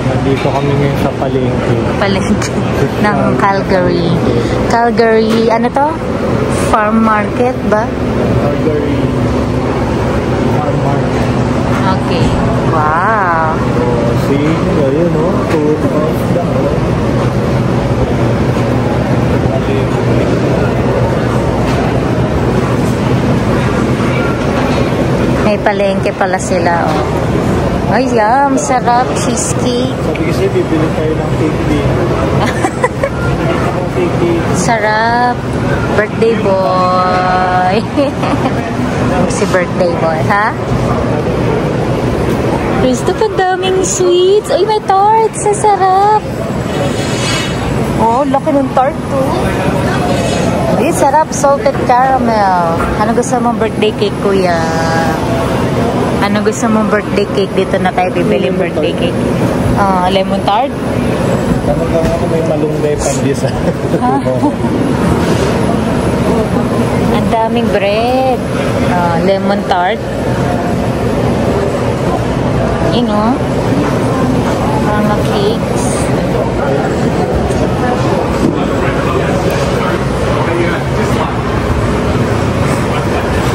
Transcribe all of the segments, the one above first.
Nandito kami ngayon sa palengke. Palengke ng Calgary. Calgary, ano to? Farm market ba? Calgary Farm Market. Okay. Wow. Oh, see? Ayun o. Tour of the may palengke pala sila, oh. Ay, yum! Sarap! Cheesecake! Sabi kasi, bibili tayo ng cake din. Sarap! Birthday boy! Si birthday boy, ha? Christopher, daming sweets! Ay, may tart! Sa sarap! Oh, laki ng tart, too. Ay, sarap! Salted caramel! Ano gusto mong birthday cake, kuya? Ano gusto mong birthday cake? Dito na tayo bibili birthday cake. Lemon tart? Tanong lang ako may malunggay pandisa. Ang daming bread. Lemon tart. You know? Mga cakes.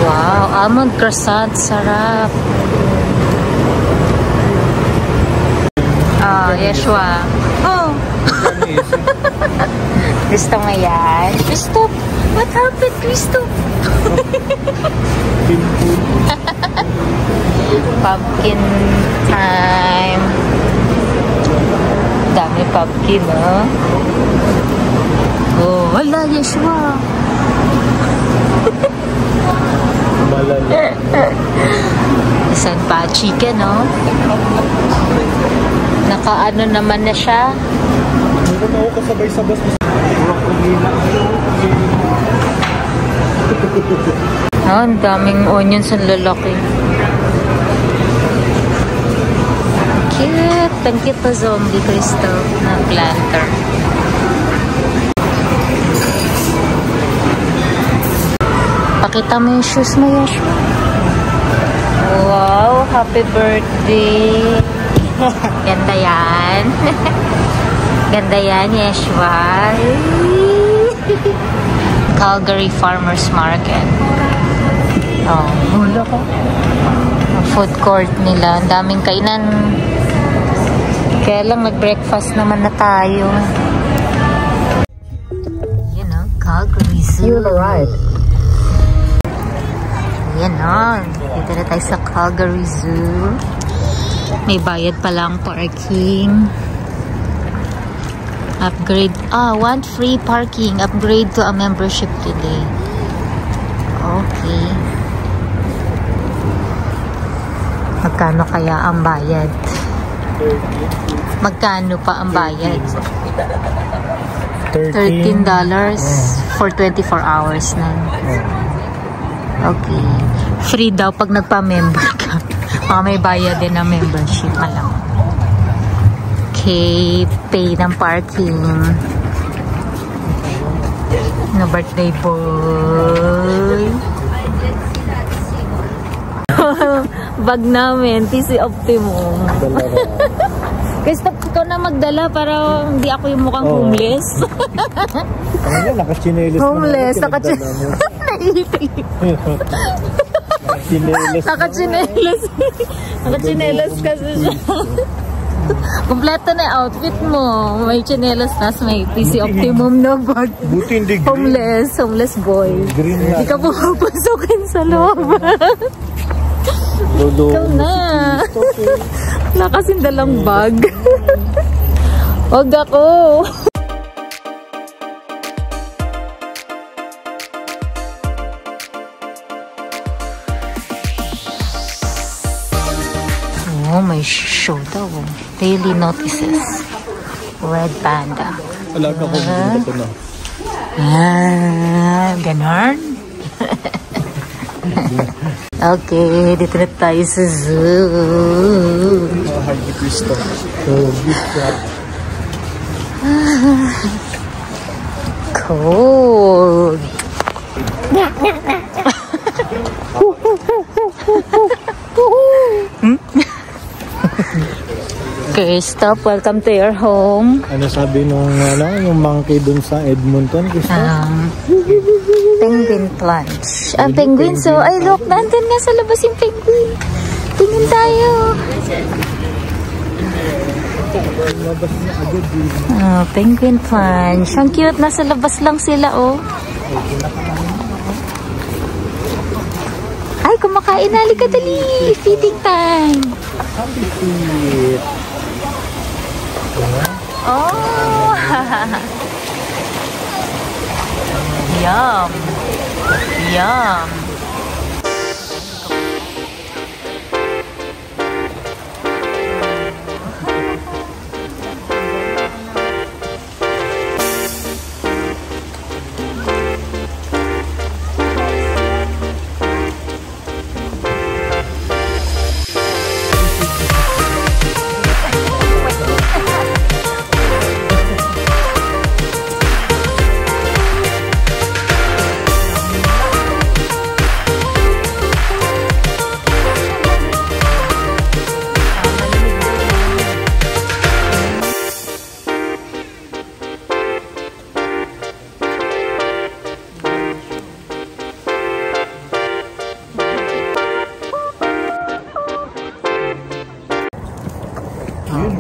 Wow, almond croissant, sarap. Yeshua. Oh. Gusto mo yan? Christoph, what happened, Christoph? Pumpkin time. Dami pumpkin, oh. Oh, wala, Yeshua. Isang pa chicken, no? Nakaano naman na siya. Hindi ko ako kasabay sa bus. Ang daming onions ang lalaki. Cute. Thank you to Zombie Crystal na planter. Pakita mo yung shoes mo, Yeshua. Wow, happy birthday. Ganda yan. Ganda yan, Yeshua. Calgary Farmers Market. Oh, hula ko. Food court nila. Ang daming kainan. Kaya lang mag-breakfast naman na tayo. You know, Calgary Zoo. You'll arrive. Yan o. Dito na tayo sa Calgary Zoo. May bayad pa lang parking. Upgrade. Want free parking. Upgrade to a membership today. Okay. Magkano kaya ang bayad? Magkano pa ang bayad? $13 for 24 hours na. Okay. Free daw pag nagpa-member ka. May bayad din na membership alam. Okay. Pay ng parking. No birthday boy. Bag namin. PC Optimum. Gusto ko na magdala para hindi ako yung mukhang homeless. Ano yan? Nakachinelis. Homeless. Nakachinelis. Nakachinelas. Nakachinelas kasi siya. Kompleto na outfit mo. May chinelas tas may PC Optimum na bag. Buti hindi green. Homeless boy. Green na. Hindi ka pumapasukin sa loob. Ikaw na. Wala kasing dalang bag. Huwag ako. Oh, may show daw. Daily notices. Red Panda. Alaga ko dito na. Ganon? Okay, dito na tayo sa zoo. Hi, Cristo. Good job. Cold. Christoph, welcome to your home. Ano sabi nung yung monkey dun sa Edmonton, Christoph? Penguin plunge. Penguin. So, ay look, nandun nga sa labas yung penguin. Tingin tayo. Penguin plunge. Ang cute. Nasa labas lang sila, oh. Ay, kumakain. Halika, dali. Feeding time. Oh. Yum. Yum.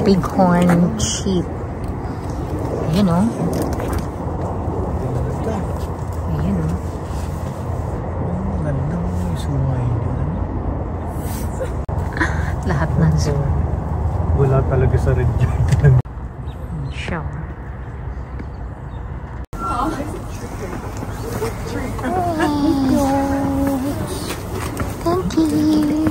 Bighorn sheep. Ayan, oh. Ayan, oh. Lahat ng zoo. Wala talaga sa Red Jordan. Sure. Thank you.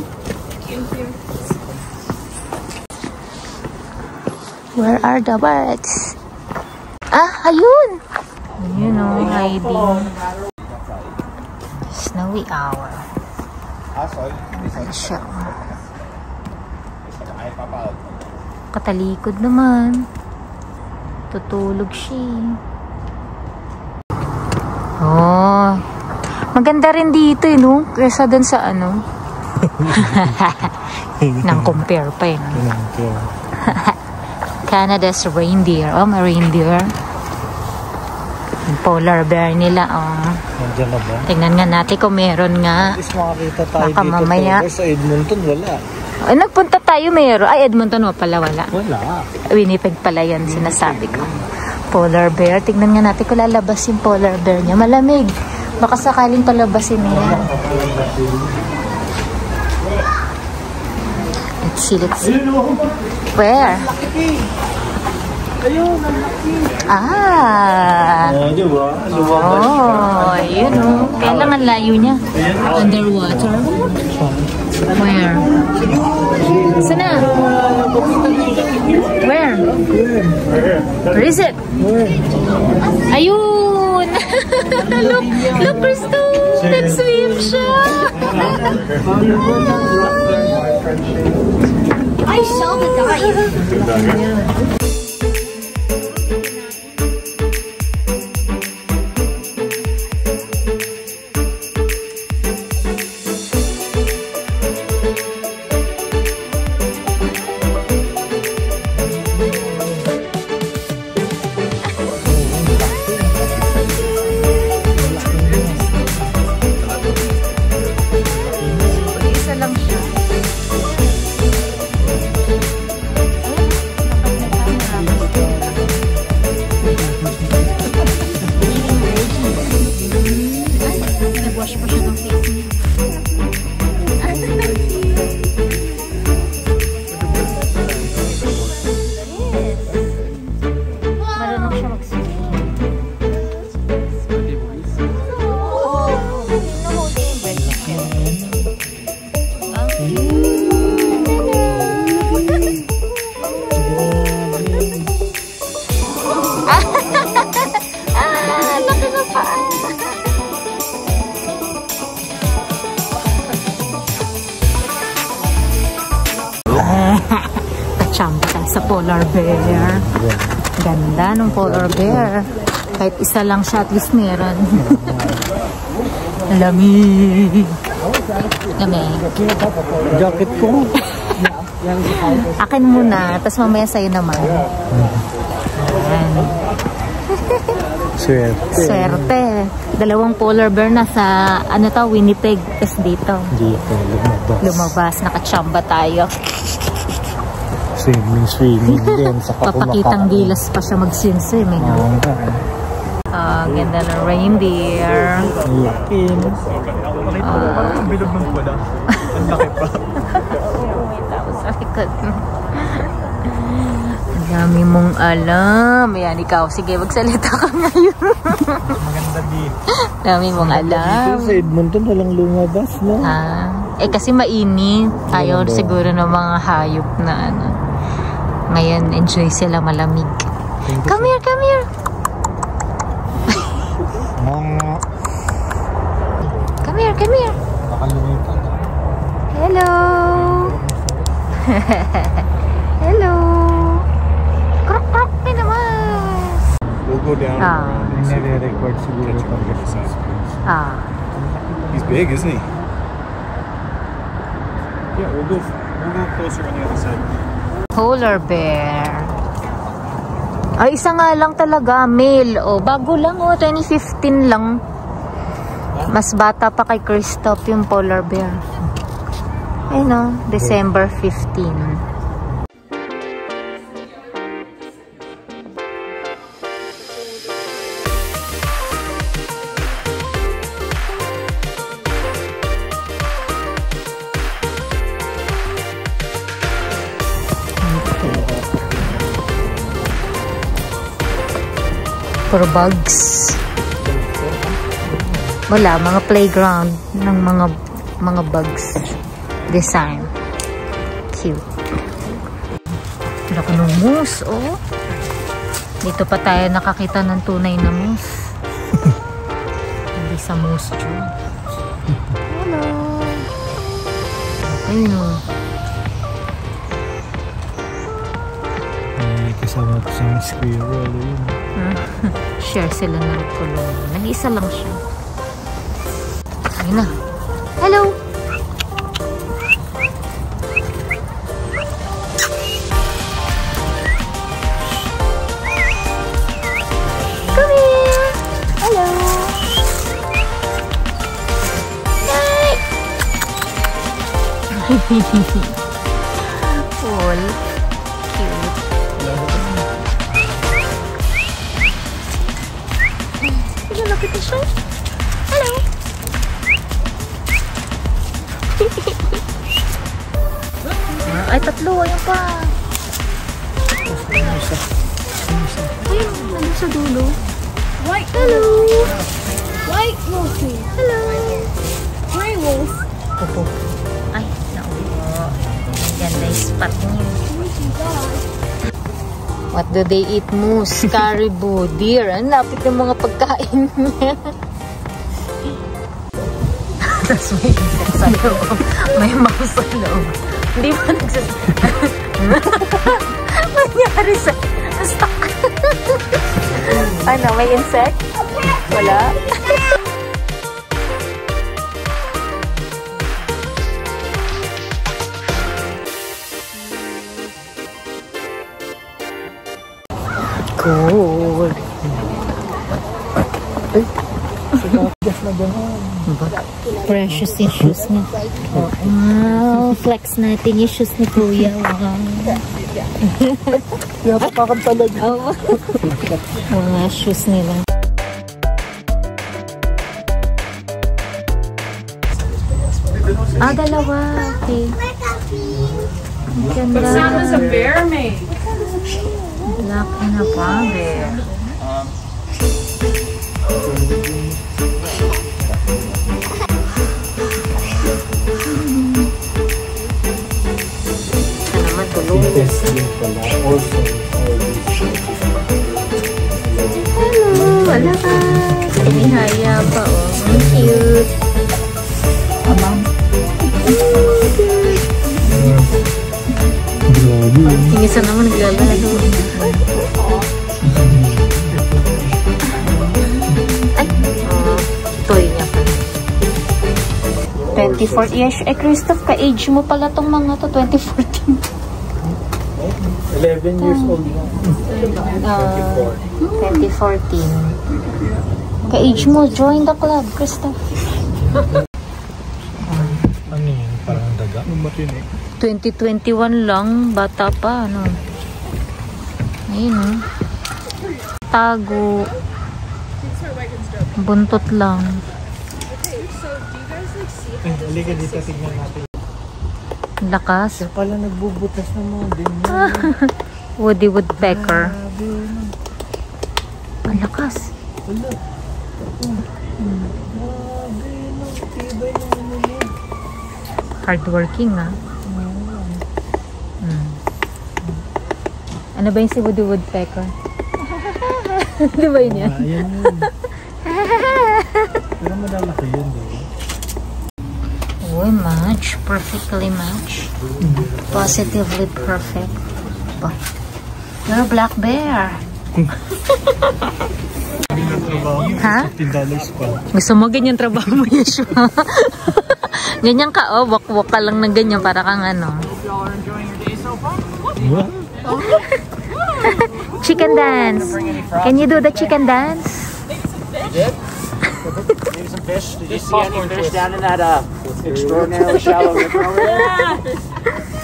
Where are the birds? Ah, ayun! Ayun, oh, hiding. Snowy owl. Ayan siya. Katalikod naman. Tutulog siya. Oh. Maganda rin dito, no? Kesa dun sa ano. Nang compare pa yun. Canada's reindeer. Oh, may reindeer. Yung polar bear nila, oh. Nandiyan na ba? Tingnan nga natin kung meron nga. At least makakita tayo baka dito. Mamaya. Sa Edmonton, wala. Ay, nagpunta tayo, meron. Ay, Edmonton pala, wala. Wala. Winnipeg pala yan, sinasabi ko. Polar bear. Tingnan nga natin kung lalabas yung polar bear niya. Malamig. Baka sakaling palabasin niya. Let's see, let's see. Where? Ayun, ang laki. Ah. Diba? Oh, yun, oh. Kailangan layo niya. Underwater. Where? Sana? Where? Where is it? Ayun! Look, Christo! Nag-swim siya! I saw the dive. Kachamba tayo sa polar bear. Ganda ng polar bear. Kahit isa lang siya, at least meron. Lamig. Lamig. Jacket ko. Akin muna, tapos mamaya sa'yo naman. Ayan. Swerte. Swerte. Dalawang polar bear na sa, ano to, Winnipeg. Tapos dito. Dito, lumabas. Lumabas, nakachamba tayo. Swimming din. Papakitang gilas pa siya mag-swim-swim. Ganda ng reindeer. Laki. Ang bilog ng kuda. Ang laki pa. May tao sa likod. Ang dami mong alam. Ayan, ikaw. Sige, magsalita ka ngayon. Maganda dito. Dami mong alam. Dito sa Edmonton walang lumabas, no? Kasi mainit. Ayaw siguro ng mga hayop na ano. Ngayon, enjoy sila malamig. Come here, come here. Come here, come here. Nakalimutan. Hello. Hello. Krok-krok ka naman. We'll go down. Nire-record siguro He's big, isn't he? Yeah, we'll go closer on the other side. Polar bear. Ay, isa nga lang talaga, male. Oh, bago lang, 2015 lang. Mas bata pa kay Christoph yung polar bear. Ayun, December 15. For bugs. Wala, mga playground ng mga bugs design. Cute. Laki ng moose, oh. Dito pa tayo nakakita ng tunay na moose. Hindi sa moose too. Hello. Ayun, oh. Kasama ko sa squirrel. Share sila ng kulong. Nag-isa lang siya. Ayun na. Hello! Come here! Hello! Hi! Cool. Cute. Lapit na siya. Hello! Ay, tatlo. Ayun pa. Ayun, nandun sa dulo. White. Hello! White wolfie. Hello! Gray wolf. Opo. Ay, naulo. Ganda yung spot niyo. What do they eat? Moose, caribou, deer. Ang lapit ng mga pagkain niya. Tapos may insect sa loob. May mouse sa loob. Hindi ba nangyari sa stuck? Ano, may insect? Wala? Cool. Precious yung shoes niya. Wow, flex natin yung shoes ni Kuya. Wow. Napakakan talaga. Oh. Mga shoes nila. Dalawa. Okay. Ganda. What sound does a bear make? Black and a brown bear. Hello, wala ka. Inihaya pa, oh. Ang cute. Abang. Yung isa naman naglalaro. Ay, toy niya pa. 24 years. Christoph, ka-age mo pala tong mga to, 2014. 11 years old na. 2014. Ka-age mo, join the club, Christoph. Ano yun? Parang daga? 2021 lang, bata pa, ano. Ayun, oh. Tago. Buntot lang. Halika dito, tignan natin. Lakas. Siya pala nagbubutas ng mga ganyan. Woody woodpecker. Ang lakas. Wala. Grabe, no. Tibay naman nila. Hardworking, ah. Ano ba yung si Woody woodpecker? Di ba yun yan? Ayan yun. Pero madalaki yun, di ba? Uy, match. Perfectly match. Positively perfect. You're a black bear. Ha? $15 pa. Gusto mo ganyan trabaho mo, Yeshua? Ganyan ka, oh. Walk-walk ka lang ng ganyan para kang ano. What? Chicken dance. Can you do the chicken dance? Maybe some fish. Did you see any fish down in that extraordinarily shallow river over there?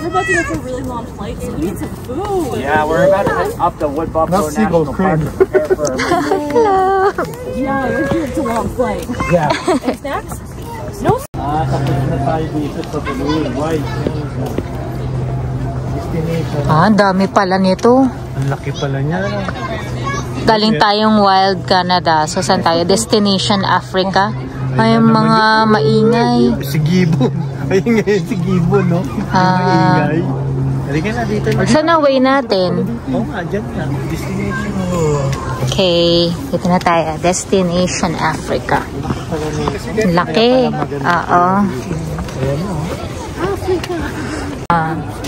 We're about to go for a really long flight, so we need some food. Yeah, we're about to head up to Wood Buffalo National Park to prepare for a Hello. Yeah, we're here. It's a long flight. Yeah. Any snacks? No. Tapos na tayo dito sa Blue White Destination. Ang dami pala nito. Ang laki pala niya. Galing tayong Wild Canada. So, saan tayo? Destination Africa. May mga maingay. Si Gibbon. Ayun ngayon si Gibbon, no? Maingay. Halika na dito na. Saan ang way natin? Oo nga, dyan na. Destination. Okay. Dito na tayo. Destination Africa. Laki. Oo.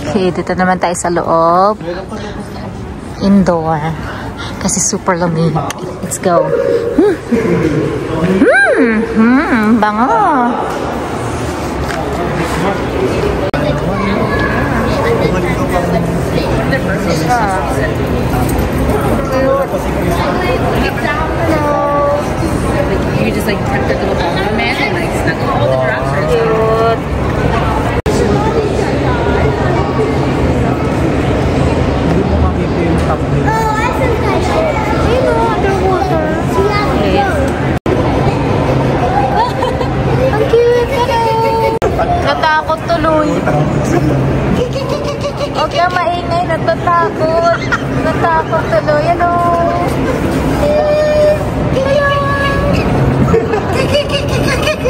Okay, dito naman tayo sa loob. Indoor. Kasi super lamig. Let's go. Bango. You just like tuck the little ball man and like snuggle all the drops. Cute. Hindi mo makita yung top nila. Ang cute. Natakot tuloy. Huwag ka maingay. Natatakot. Natakot tuloy. Ano?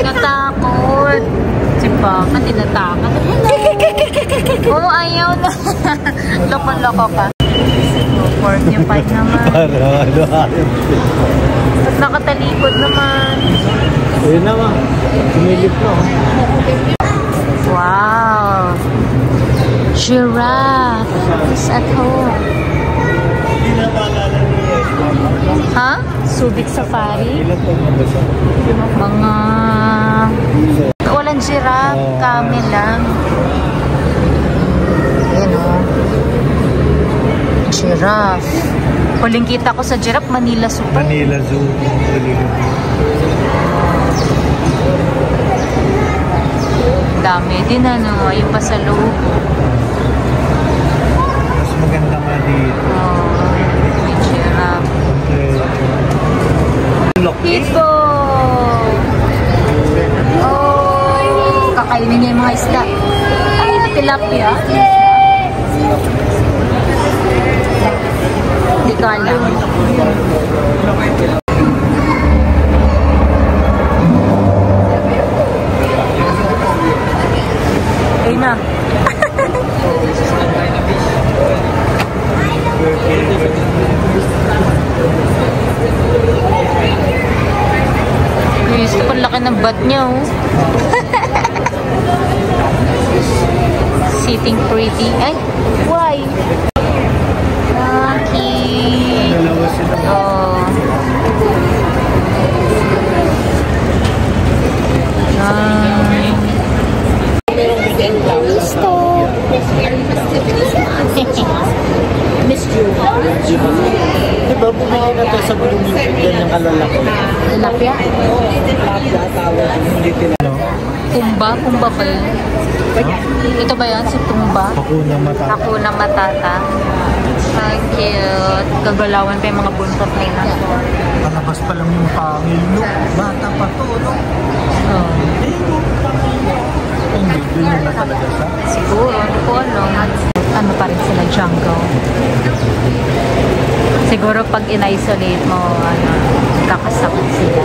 Natakot. Si Papa, tinatakot. Oo, ayaw na. Loko-loko ka. Support niya pa naman. Para ano, At nakatalikod naman. ayun naman. Sumilip na. Wow. Giraffe is at home. Ha? Subic Safari? Ilan to mga siya? Mga... Walang giraffe. Camel lang. Ayan o. Giraffe. Huling kita ko sa giraffe, Manila Zoo. Manila Zoo. Dami din ano. Yung pa sa loob. Mas maganda nga dito. Oh, may giraffe. Ito! Oh! Kakainin niya yung mga isda. Ay, tilapia. Hindi ko alam. Ayun na. Gusto ko laki ng butt niya, oh. Sitting pretty. Ay, why? Lucky. Oh. Diba, bumili na tayo sa gulong yung ganyang kalalaki. Tilapia? Tilapia tawag yung little. Tumba? Tumba ba yun? Ito ba yan? Si Tumba? Hakuna Matata. Hakuna Matata. Ang cute. Gagalawan pa yung mga buntot nila. Palabas pa lang yung pangil, no? Bata pa to, no? Oh. Hindi, ganyan na talaga siya. Siguro, ano ko alam. Ano pa rin sila, jungle. Siguro pag in-isolate mo, ano, kakasakit sila.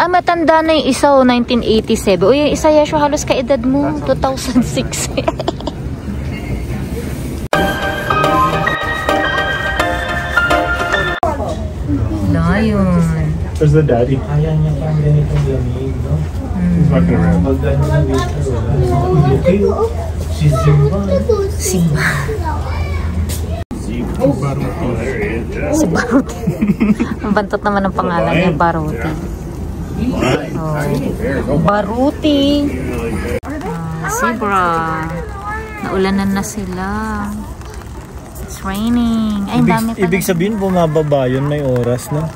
Matanda na yung isa, 1987. O yung isa, Yasho, halos kaedad mo, 2006. Lion. There's the daddy. Kaya niya pang ganitong lamig, no? He's not gonna run. Pag gano'n na winter, wala. Okay, si Zimba. Simba. Si Baruti. Ang bantot naman ang pangalan niya, Baruti. Oh. Baruti. Zebra. Naulanan na sila. It's raining. Ay, ang dami pala. Ibig sabihin, bumababa yun, may oras, no?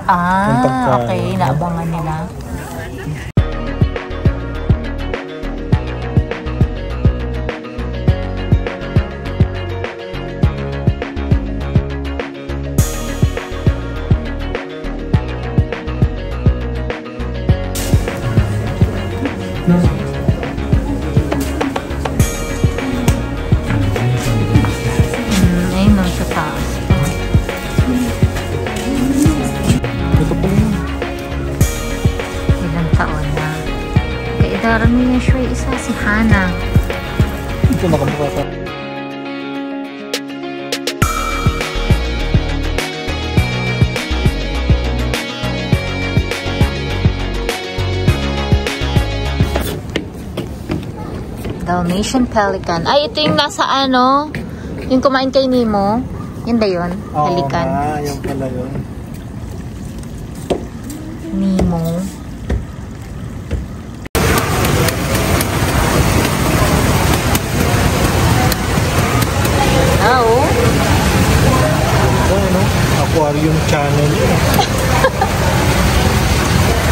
Ah, okay. Naabangan nila. Ayun lang sa taas. Ito pala yun. Ilang taon na. Kaidaran niya siya isa si Hana. Ito nakamukha ka. Dalmatian Pelican. Ay, ito yung nasa ano? Yung kumain kay Nemo. Yun ba yun? Pelican. Oo, yung pala yun. Nemo. Oh. Ito, ano? Aquarium channel yun.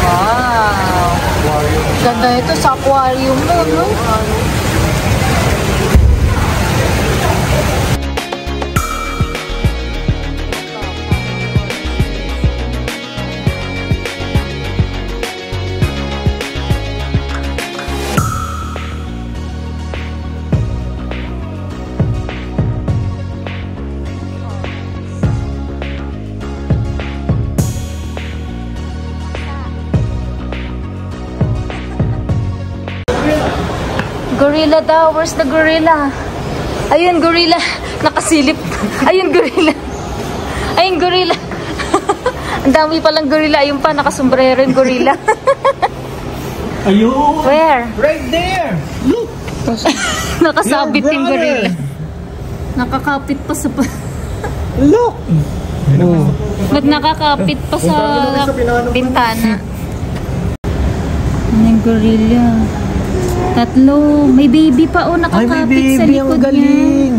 Wow. Aquarium. Ganda ito sa aquarium mo, no? Gorilla daw. Where's the gorilla? Ayun, gorilla. Nakasilip. Ayun, gorilla. Ayun, gorilla. Ang dami palang gorilla. Ayun pa, nakasombrero yung gorilla. Ayun! Where? Right there! Look! Nakasabit yung gorilla. Nakakapit pa sa... Look! Oh. Ba't nakakapit pa sa bintana? Yung gorilla. Tatlo. May baby pa, oh. Ay, may Nakakapit sa baby. Ang likod niya. galing!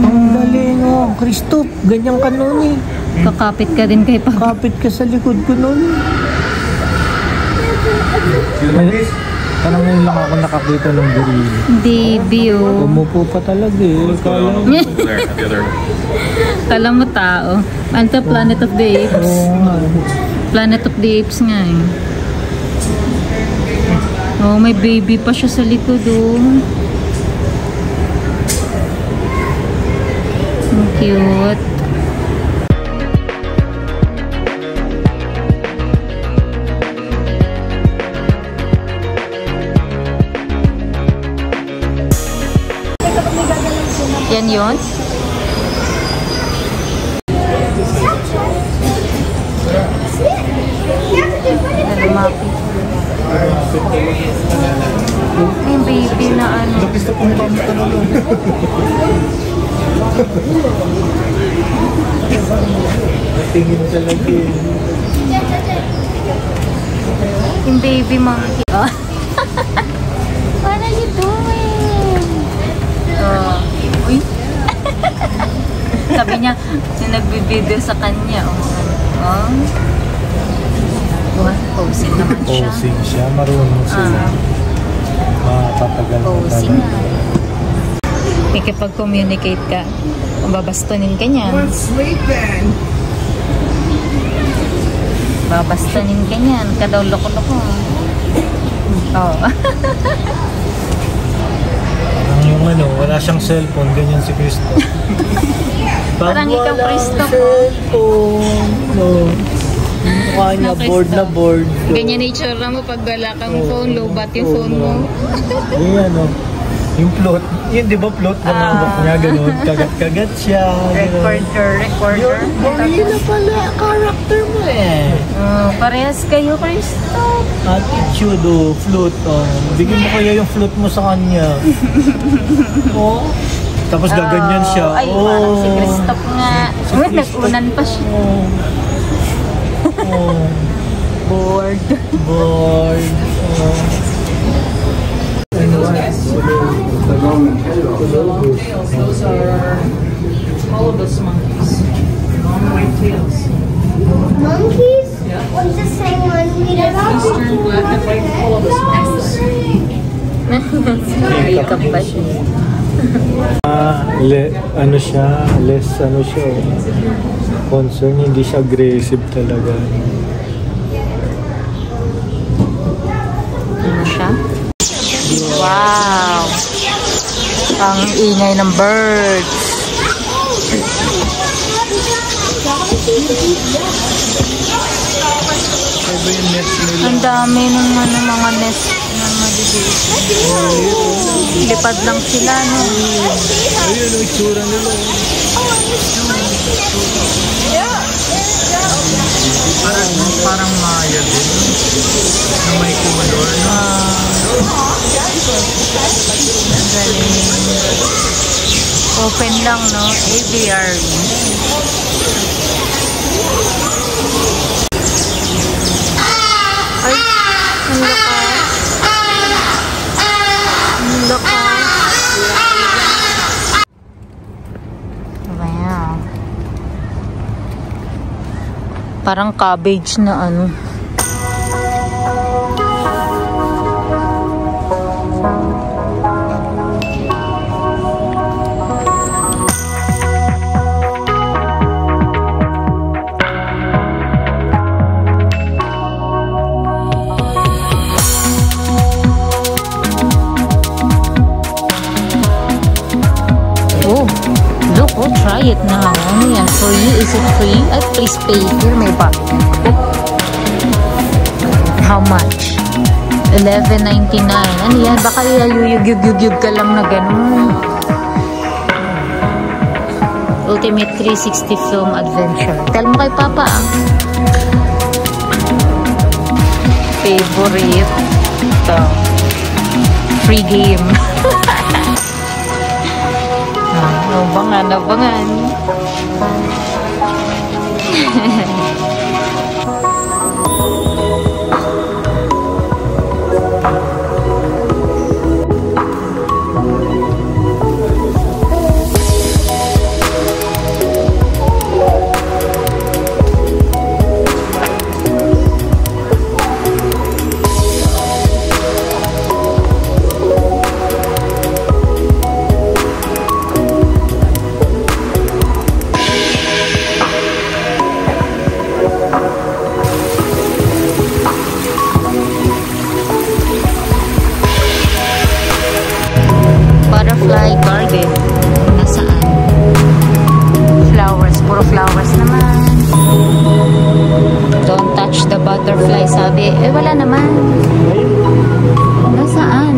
Ang galing, oh. Christoph, ganyan ka nun eh. Kakapit ka din kay Papa. Kapit ka sa likod ko nun. Parang ngayon lang ako nakakita ng gorilla. Baby, oh. Umupo pa talaga eh. Kala mo tao. Ano to? Planet of the Apes. Oo nga. Planet of the Apes nga eh. Oh, may baby pa siya sa likod, oh. Ang cute. Yan yun? Lumapit. May baby na ano. Lapis na pong pamit ka naman. Natingin talaga eh. Yung baby monkey. Oh. What are you doing? Oh. Uy. Sabi niya, yung nagbibideo sa kanya. Oh. Posing naman siya. Posing siya, marunong sila. Tatagal na Posing nga. Ikipag-communicate ka, babastonin ka niyan. Babastonin ka niyan. Ka daw loko-loko. Oh. Parang yung wala siyang cellphone, ganyan si Cristo. Parang ikaw, Cristo ko. Cellphone, no. Mukha niya, bored na bored. Ganyan na itsura mo pag wala kang phone, low bat yung phone mo. Ganyan, no. Yung float, yun di ba float na mabok niya, gano'n, kagat-kagat siya. Recorder. Gorilla pala, character mo eh. Parehas kayo, Cristo. Attitude, float, bigyan mo kaya yung float mo sa kanya. Oh. Tapos gaganyan siya. Ay, parang si Cristo nga. Uy, nag-unan pa siya. Bored. Those are colobus monkeys. Long white tails. Monkeys? Yeah. What's the same one we did? Eastern black and white colobus monkeys. Makeup pa siya. Less concern, hindi siya aggressive talaga. Ano siya? Wow! Ang ingay ng birds. Ang dami ng mga nest na maliliit. Lipad lang sila, no? Ayun, ang itsura nila. Parang maya din. Na may color. Open lang, no? Aviary. Ay, ang lakas. Ang lakas. Wow. Parang cabbage na ano. Try it now. Ano yan? Free? Is it free? Ay, please pay. Here may bag. How much? $11.99. Ano yan? Baka yuyug-yug ka lang na ganun. Ultimate 360 Film Adventure. Tell mo kay Papa, Favorite. Ito. Free game. Abangan. Butterfly garden. Nasaan? Flowers. Puro flowers naman. Don't touch the butterfly, sabi. Eh, wala naman. Nasaan?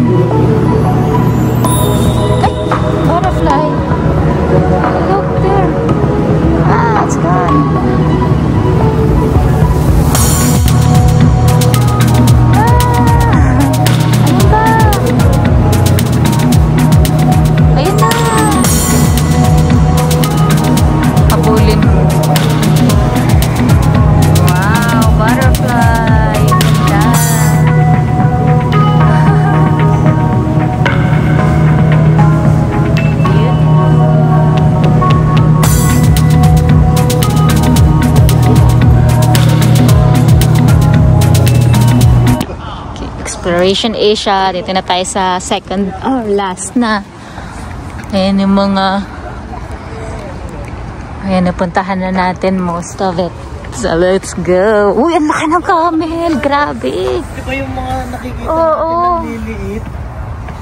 Ay! Butterfly. Look there. Ah, it's gone. Wow, butterfly. Ganda. Exploration Asia. Dito na tayo sa second or last na. Ayan yung mga... Ayan, napuntahan na natin most of it. So, let's go. Uy, ang laki ng camel. Grabe. Di ba yung mga nakikita Oo. natin na liliit?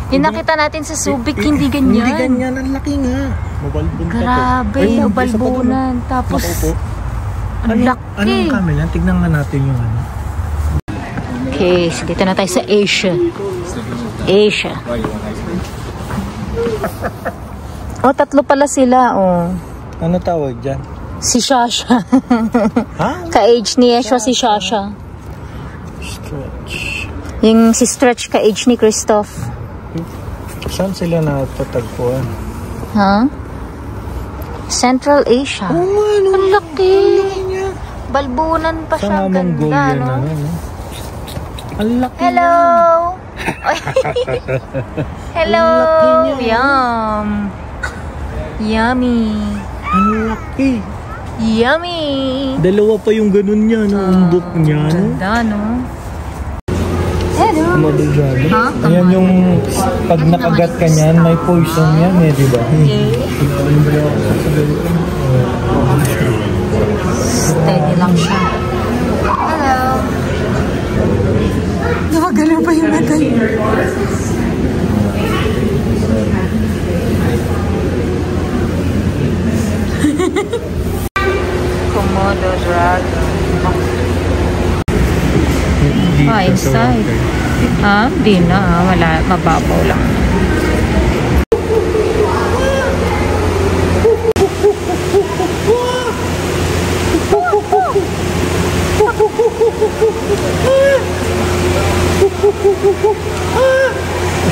Yung nakita natin sa Subic, hindi ganyan. Hindi ganyan. Ang laki nga. Mabalbon ka to. Grabe, ubalbunan. Tapos, ang laki. Anong camel yan? Tignan nga natin yung ano. Okay, so dito na tayo sa Asia. Asia. Oh, tatlo pala sila. Oh. Ano tawag dyan? Si Shasha. Ha? Ka-age ni Yeshua si Shasha. Stretch. Yung si Stretch ka-age ni Christoph. Saan sila natatagpuan? Ha? Central Asia. Oo nga, no. Ang laki. Balbunan pa siya. Sa Ganda, Mongolia no? na, no? Ang laki. Hello! Hello! Yum! Yummy! Ang laki. Yummy! Dalawa pa yung ganun niya, no? Umbok niya, no? Ganda, no? Hello! Madosyado. Ha? Ayan yung pag nakagat ka niyan, may poison yan eh, di ba? Steady lang siya. Hello! Nakagalaw pa yung mata niya. Komodo dragon. Ah, inside. Ah, di na. Wala. Mababaw lang.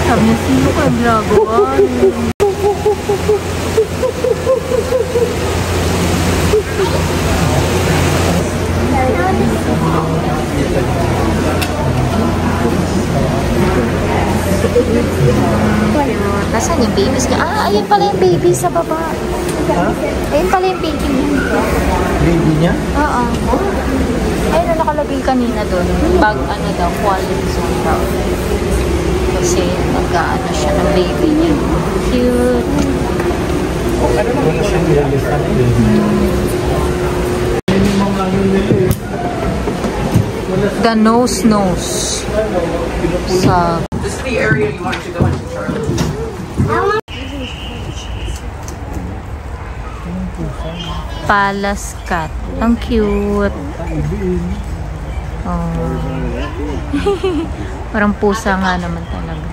Sabi niya, sino ka ginagawa? Nasaan yung babies niya? Ah, ayun pala yung baby sa baba. Ha? Ayun pala yung baby niya. Baby niya? Oo. Ayun na nakalagay kanina doon. Bag, ano daw, quality zone daw. Kasi nag-ano siya ng baby niya. Cute. Wala siyang elephant din. The nose. Sa... This is the area you want to go into, Charlie. Palace cat. Ang cute. Oh. Parang pusa nga naman talaga.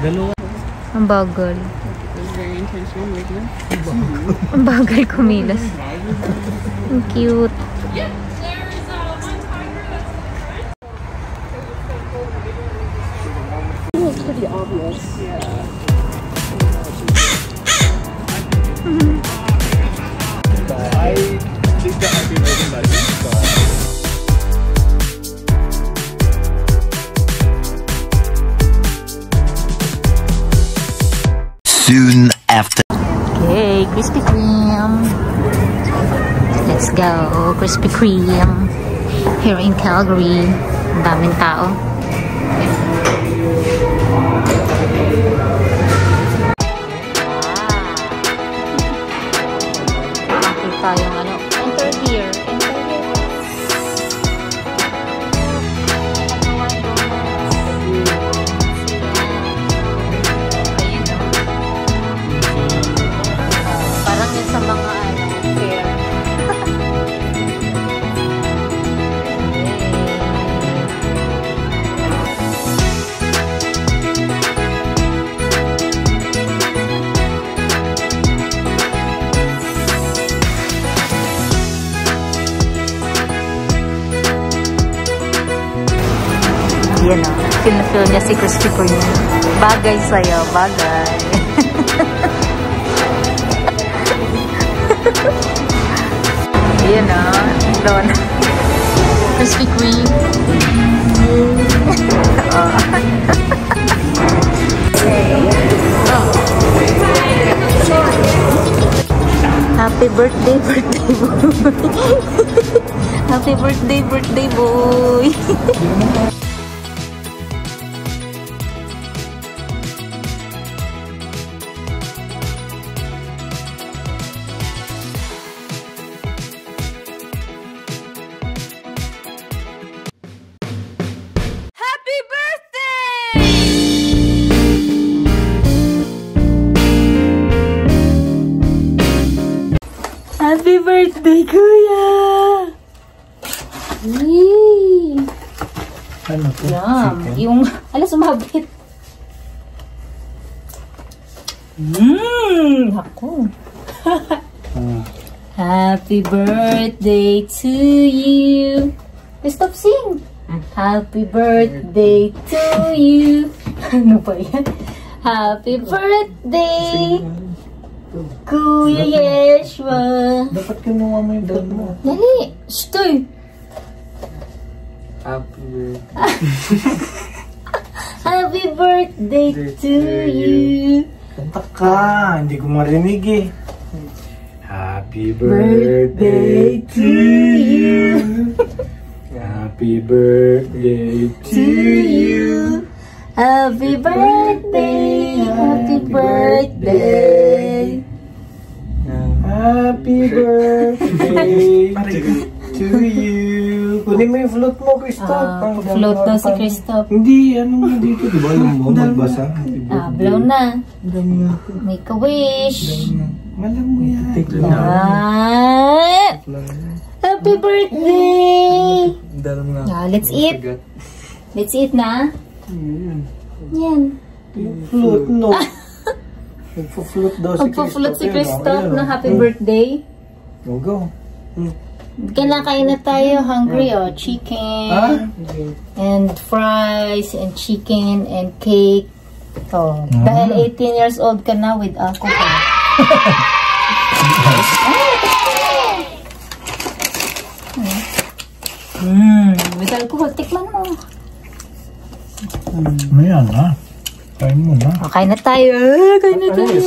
Dalawa. Ang bagal. Ang bagal kumilas. Ang cute. It's pretty obvious. I think that might be moving by soon after. Okay, Krispy Kreme. Let's go, Krispy Kreme. Here in Calgary. Ang daming tao. Makita yung ano. Enter here. Enter here. Ayun, no? Parang yun sa mga ano, fair. Yan o. Feel niya si Krispy Kreme. Bagay sa'yo. Bagay. Yan o. Doon. Krispy Kreme. Happy birthday, birthday boy. Happy birthday, birthday boy! Happy birthday, Kuya! Yay! Ano to? Yum! Yung, sumabit. Ako. Happy birthday to you. Stop sing. Happy birthday to you. Ano ba yan? Happy birthday, Kuya Yeshua. Dapat kinuha mo yung dad mo. Dali. Stoy. Happy birthday. Happy birthday to you. Kanta ka. Hindi ko marinig eh. Happy Birthday to you. Happy birthday To you. Happy birthday. Happy birthday. Happy birthday to you. Kunin mo yung float mo, Christoph. Float na si Christoph. Hindi, ano nga dito, di ba? Alam mo, magbasa. Blow na. Make a wish. Malam mo yan. Happy birthday. Let's eat. Let's eat na. Yan. Float, no. Magpo-float daw si Christoph. Magpo-float si Christoph na happy birthday. Go. Kinakain na tayo. Hungry, oh. Chicken. And fries. And chicken. And cake. Oh. Dahil 18 years old ka na with alcohol. With alcohol. Tikman mo. Mayan ha. Kain mo na. Kain na tayo. Kain na tayo.